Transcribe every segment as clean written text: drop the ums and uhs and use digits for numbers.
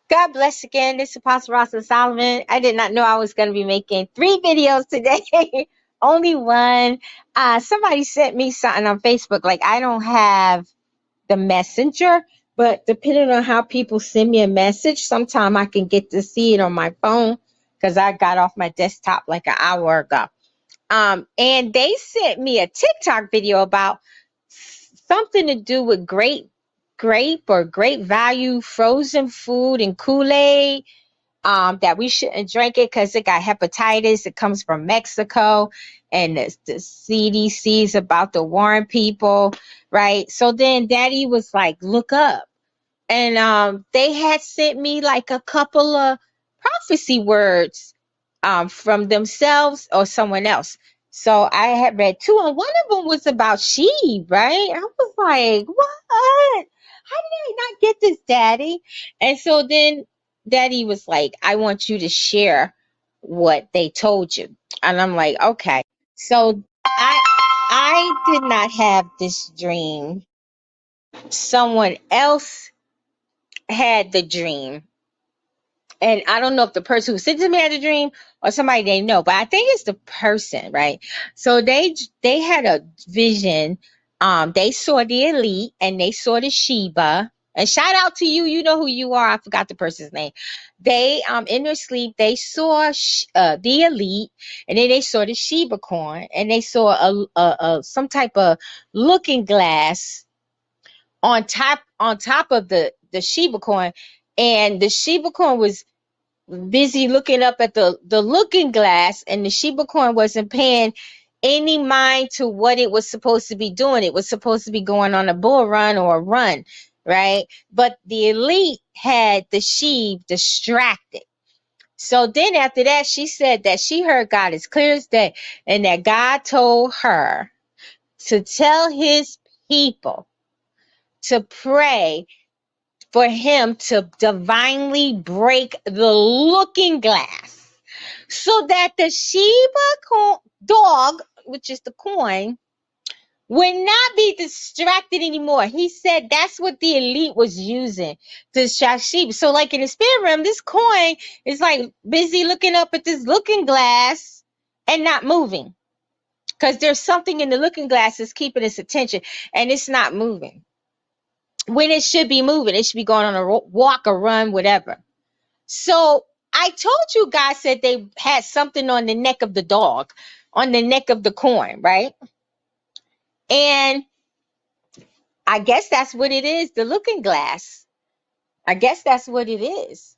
God bless again. This is Apostle Rosalind Solomon. I did not know I was going to be making 3 videos today. Only one. Somebody sent me something on Facebook. Like, I don't have the messenger, but depending on how people send me a message, sometime I can get to see it on my phone because I got off my desktop like an hour ago. And they sent me a TikTok video about something to do with grape or great value frozen food and Kool-Aid, that we shouldn't drink it because it got hepatitis. It comes from Mexico, and the CDC is about to warn people, right? So then Daddy was like, look up. And they had sent me like a couple of prophecy words from themselves or someone else. So I had read 2, and one of them was about sheep, right? I was like, what? How did I not get this, Daddy? And so then Daddy was like, I want you to share what they told you. And I'm like, okay. So I did not have this dream. Someone else had the dream. And I don't know if the person who sent to me had a dream or somebody they know, but I think it's the person, right? So they had a vision. They saw the elite and they saw the Sheba. And shout out to you, you know who you are. I forgot the person's name. They in their sleep they saw the elite, and then they saw the Sheba coin, and they saw a some type of looking glass on top of the Sheba coin, and the Sheba coin was busy looking up at the looking glass, and the Sheba coin wasn't paying any mind to what it was supposed to be doing. It was supposed to be going on a bull run or a run, right? But the elite had the sheep distracted. So then after that, she said that she heard God as clear as day, and that God told her to tell his people to pray for him to divinely break the looking glass so that the Sheba dog, which is the coin, would not be distracted anymore. He said that's what the elite was using to distract sheep. So like in the spirit realm, this coin is like busy looking up at this looking glass and not moving because there's something in the looking glass that's keeping its attention, and it's not moving when it should be moving. It should be going on a walk or run, whatever. So I told you guys that they had something on the neck of the dog, on the neck of the coin, right? And I guess that's what it is, the looking glass. I guess that's what it is,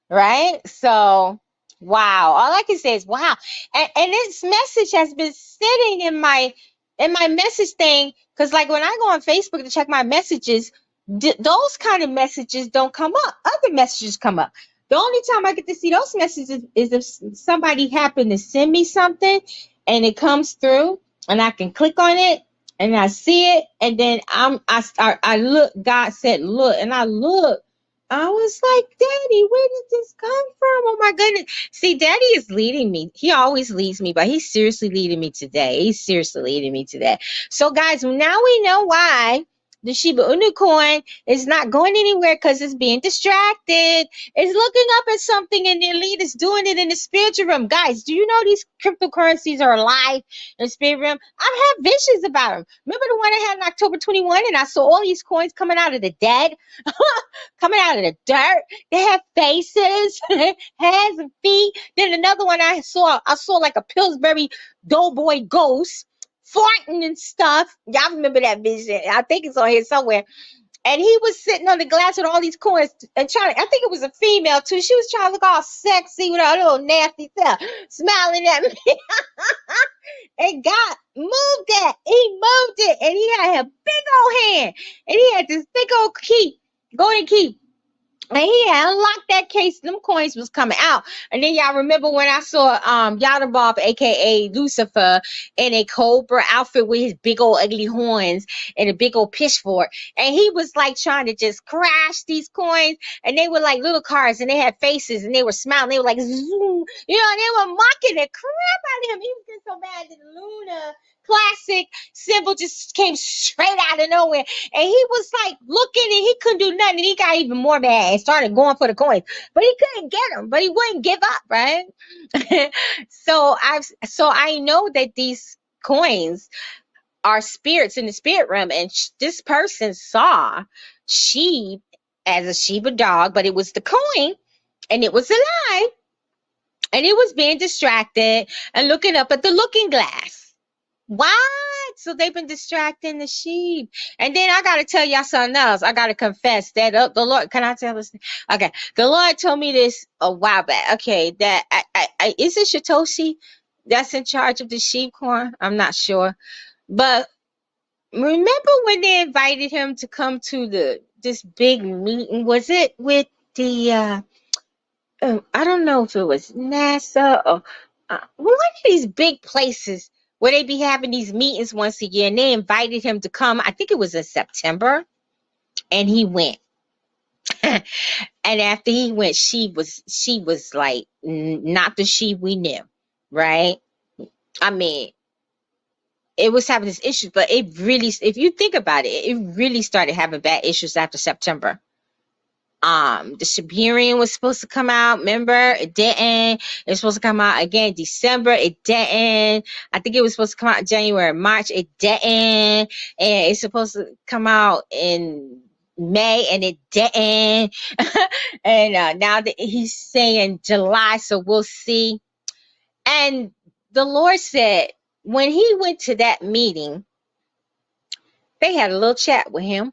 right? So, wow. All I can say is wow. And this message has been sitting in my message thing, because like when I go on Facebook to check my messages, those kind of messages don't come up. Other messages come up. The only time I get to see those messages is if somebody happened to send me something and it comes through and I can click on it and I see it, and then I look. God said look, and I look. I was like, Daddy, where did this come from? Oh my goodness. See, Daddy is leading me. He always leads me, but he's seriously leading me today. He's seriously leading me today. So guys, now we know why the Shiba Inu coin is not going anywhere, because it's being distracted. It's looking up at something, and the elite is doing it in the spiritual realm. Guys, do you know these cryptocurrencies are alive in the spirit realm? I've had visions about them. Remember the one I had in October 21, and I saw all these coins coming out of the dead, coming out of the dirt. They have faces, hands and feet. Then another one I saw like a Pillsbury Doughboy ghost farting and stuff. Y'all remember that vision? I think it's on here somewhere. And he was sitting on the glass with all these coins and trying to, I think it was a female too. She was trying to look all sexy with her little nasty self, smiling at me. And God moved that. He moved it. And he had a big old hand. And he had this big old key, golden key. And he had unlocked that case. Them coins was coming out. And then y'all remember when I saw Yahuwah, aka Lucifer, in a cobra outfit with his big old ugly horns and a big old pitchfork. And he was like trying to just crash these coins. And they were like little cars, and they had faces, and they were smiling. They were like, zoom. You know, and they were mocking the crap out of him. He was getting so mad that Luna Classic symbol just came straight out of nowhere. And he was like looking and he couldn't do nothing. And he got even more mad and started going for the coins. But he couldn't get them. But he wouldn't give up, right? So I know that these coins are spirits in the spirit realm. And this person saw sheep as a Shiba dog, but it was the coin and it was alive. And it was being distracted and looking up at the looking glass. What? So they've been distracting the sheep. And then I got to tell y'all something else. I got to confess that the Lord, can I tell this? Okay. The Lord told me this a while back. Okay. That is it Shatoshi that's in charge of the sheep corn? I'm not sure. But remember when they invited him to come to this big meeting? Was it with the, I don't know if it was NASA or one of these big places where they be having these meetings once a year, and they invited him to come. I think it was in September, and he went. And after he went, she was like not the she we knew, right? I mean, it was having this issue, but it really, if you think about it, it really started having bad issues after September. The Shibarian was supposed to come out, remember? It didn't. It was supposed to come out again December. It didn't. I think it was supposed to come out in January, March. It didn't. And it's supposed to come out in May, and it didn't. And now that he's saying July, so we'll see. And the Lord said when he went to that meeting, they had a little chat with him.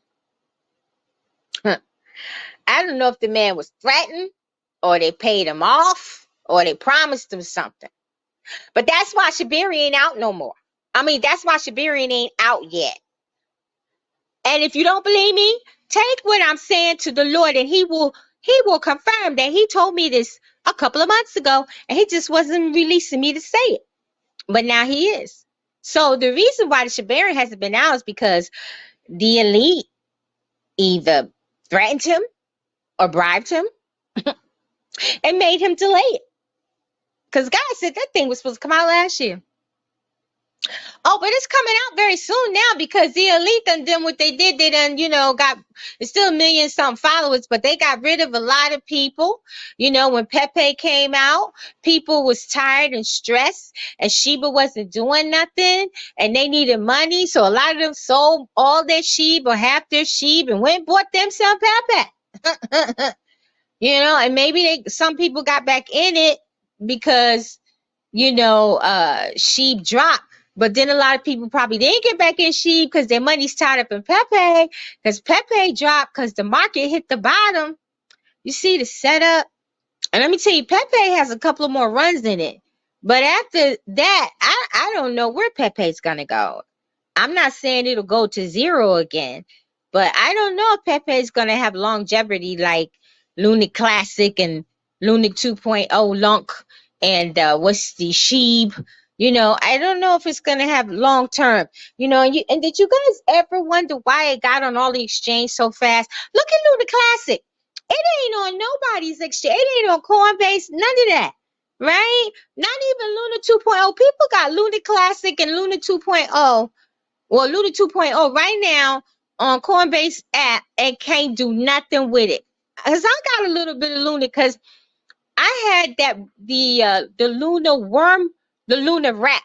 I don't know if the man was threatened or they paid him off or they promised him something. But that's why Shibari ain't out no more. I mean, that's why Shibari ain't out yet. And if you don't believe me, take what I'm saying to the Lord and he will confirm that he told me this a couple of months ago and he just wasn't releasing me to say it. But now he is. So the reason why the Shibari hasn't been out is because the elite either threatened him or bribed him and made him delay it. Because God said that thing was supposed to come out last year. Oh, but it's coming out very soon now because the elite done what they did. They done, it's still 1 million something followers, but they got rid of a lot of people. When Pepe came out, people was tired and stressed and Shiba wasn't doing nothing and they needed money. So a lot of them sold all their sheep or half their sheep and went and bought themselves Pepe. And maybe some people got back in it because, sheep dropped. But then a lot of people probably didn't get back in sheep because their money's tied up in Pepe because Pepe dropped because the market hit the bottom. You see the setup? And let me tell you, Pepe has a couple of more runs in it. But after that, I don't know where Pepe's going to go. I'm not saying it'll go to zero again. But I don't know if Pepe's going to have longevity like Lunar Classic and Lunar 2.0 Lunk and what's the Sheeb. I don't know if it's going to have long term, and did you guys ever wonder why it got on all the exchange so fast? Look at Lunar Classic. It ain't on nobody's exchange. It ain't on Coinbase, none of that, right? Not even Lunar 2.0. People got Lunar Classic and Lunar 2.0, well, Lunar 2.0 right now on Coinbase app and can't do nothing with it. Because I got a little bit of Lunar because I had the Lunar worm, the Lunar wrap.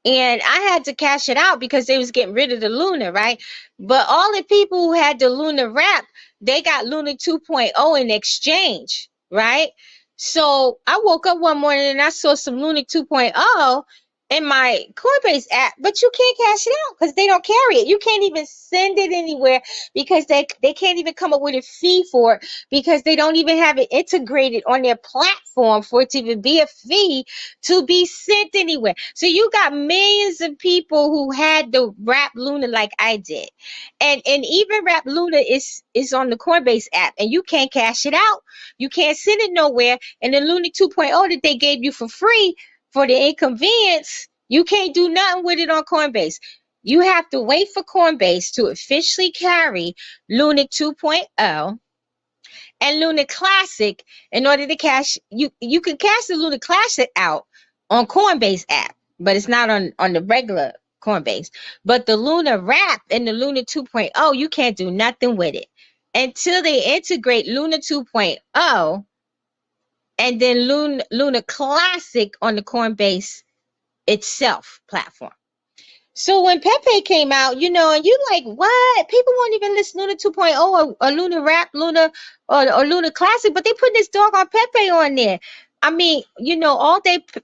And I had to cash it out because they was getting rid of the Lunar, right? But all the people who had the Lunar wrap, they got Lunar 2.0 in exchange, right? So I woke up one morning and I saw some Lunar 2.0 in my Coinbase app, but you can't cash it out because they don't carry it. You can't even send it anywhere because they can't even come up with a fee for it because they don't even have it integrated on their platform for it to even be a fee to be sent anywhere. So you got millions of people who had the Wrap Luna like I did. And even Wrap Luna is on the Coinbase app and you can't cash it out. You can't send it nowhere. And the Luna 2.0 that they gave you for free for the inconvenience, you can't do nothing with it on Coinbase. You have to wait for Coinbase to officially carry Luna 2.0 and Luna Classic in order to cash. You can cash the Luna Classic out on Coinbase app, but it's not on the regular Coinbase. But the Luna Wrap and the Luna 2.0, you can't do nothing with it until they integrate Luna 2.0 and then Luna Classic on the Coinbase itself platform. So when Pepe came out, and you like, what? People won't even listen to Luna 2.0 or Luna Wrap, Luna or Luna Classic, but they put this doggone Pepe on there. I mean,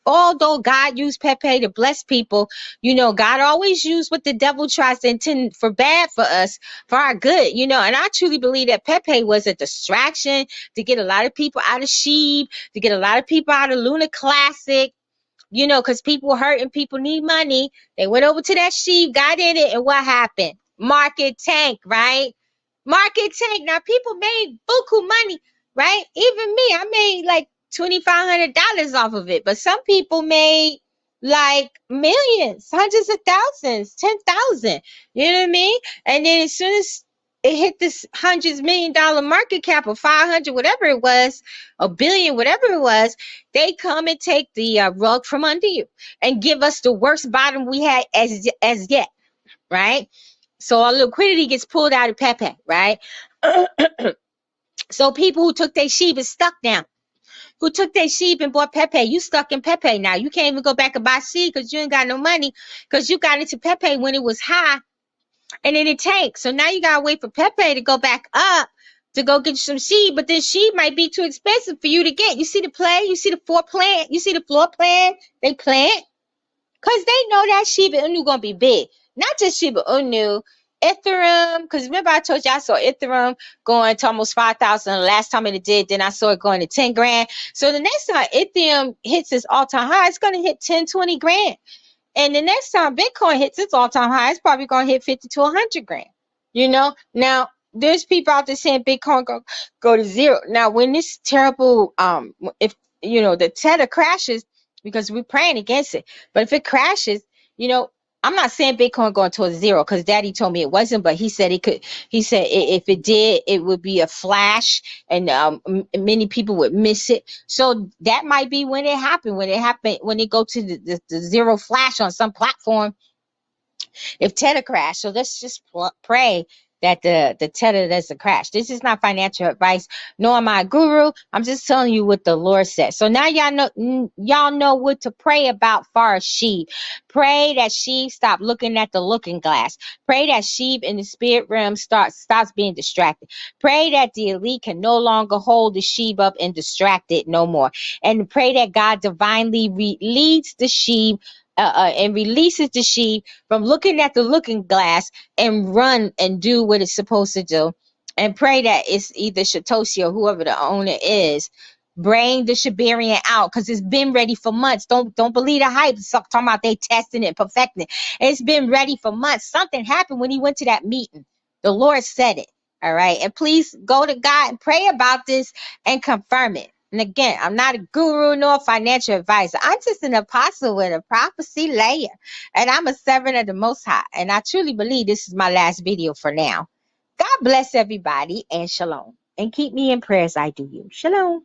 although God used Pepe to bless people, God always used what the devil tries to intend for bad for us, for our good, and I truly believe that Pepe was a distraction to get a lot of people out of Sheeb, to get a lot of people out of Luna Classic, because people were hurting, people need money. They went over to that sheep, got in it, and what happened? Market tank, right? Market tank. Now, people made buku money, right? Even me, I made like $2,500 off of it, but some people made like millions, hundreds of thousands, 10,000. You know what I mean? And then as soon as it hit this $100 million market cap of 500, whatever it was, a billion, whatever it was, they come and take the rug from under you and give us the worst bottom we had as yet, right? So our liquidity gets pulled out of Pepe, right? So people who took their sheep is stuck now. Who took their sheep and bought Pepe? You stuck in Pepe now. You can't even go back and buy sheep because you ain't got no money, because you got into Pepe when it was high and then it tanked. So now you gotta wait for Pepe to go back up to go get you some sheep, but then sheep might be too expensive for you to get. You see the play? You see the floor plan? You see the floor plan? They plant because they know that Shiba Inu gonna be big. Not just Shiba Inu, Ethereum. Because remember I told you I saw Ethereum going to almost 5,000 the last time it did. Then I saw it going to 10 grand. So the next time Ethereum hits its all-time high, it's gonna hit 10, 20 grand. And the next time Bitcoin hits its all-time high, it's probably gonna hit 50 to 100 grand. Now there's people out there saying Bitcoin go to zero. Now when this terrible if the Tether crashes, because we're praying against it, but if it crashes, I'm not saying Bitcoin going to a zero, because Daddy told me it wasn't, but he said it could. He said if it did, it would be a flash, and many people would miss it. So that might be when it happened. When it go to the zero flash on some platform, if Tether crash. So let's just pray that the Tether doesn't crash. This is not financial advice, nor am I a guru. I'm just telling you what the Lord said. So now y'all know what to pray about for a sheep. Pray that sheep stop looking at the looking glass. Pray that sheep in the spirit realm stops being distracted. Pray that the elite can no longer hold the sheep up and distract it no more. And pray that God divinely leads the sheep and releases the sheep from looking at the looking glass and run and do what it's supposed to do. And pray that it's either Satoshi or whoever the owner is, bring the Shibarian out, because it's been ready for months. Don't believe the hype. Talking about they testing it, perfecting it. It's been ready for months. Something happened when he went to that meeting. The Lord said it. All right. And please go to God and pray about this and confirm it. And again, I'm not a guru nor a financial advisor. I'm just an apostle with a prophecy layer. And I'm a servant of the Most High. And I truly believe this is my last video for now. God bless everybody and shalom. And keep me in prayer as I do you. Shalom.